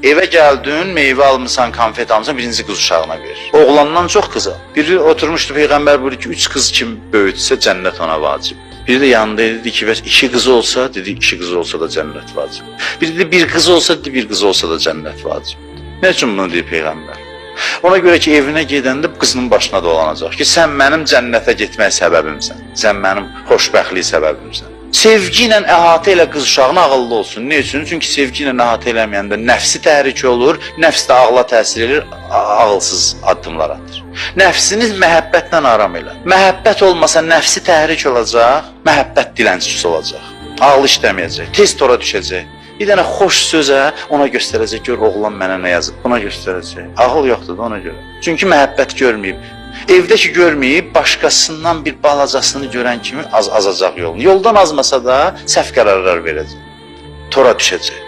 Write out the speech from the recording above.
Evə gəldin, meyvə almısan, konfet almısan, birinci qız uşağına verir. Oğlandan çox qıza. Biri oturmuşdu, Peyğəmbər buyurdu ki, 3 qız kim böyütsə cənnət ona vacib. Biri də yanında dedi ki, bəs 2 qızı olsa, dedi 2 qızı olsa da cənnət vacib. Biri də 1 qızı olsa, dedi 1 qızı olsa da cənnət vacib. Nə üçün bunu deyir Peyğəmbər? Ona görə ki, evinə gedəndə qızının başına dolanacaq ki, sən mənim cənnətə getmək səbəbimsən, sən mənim xoşbəxtlik səbəbimsən. Sevgi ilə əhatə ilə qız uşağına ağıllı olsun. Ne üçün? Çünki sevgi ilə əhatə eləməyəndə nəfsi təhrik olur, nəfs də ağla təsir edir, ağılsız addımlar atır. Nəfsini məhəbbətlə aram elə. Məhəbbət olmasa nəfsi təhrik olacaq, məhəbbət dilənçisi olacaq. Ağlı işləməyəcək, tez tora düşəcək. Bir dənə xoş sözə ona göstərəcək, gör oğlan mənə nə yazıb, buna göstərəcək. Ağıl yoxdur da ona görə. Çünki məhəbbət görməyib. Evdəki görməyib, başqasından bir balacasını görən kimi azacaq yolunu. Yoldan azmasa da səhv qərarlar verəcək. Tora düşəcək.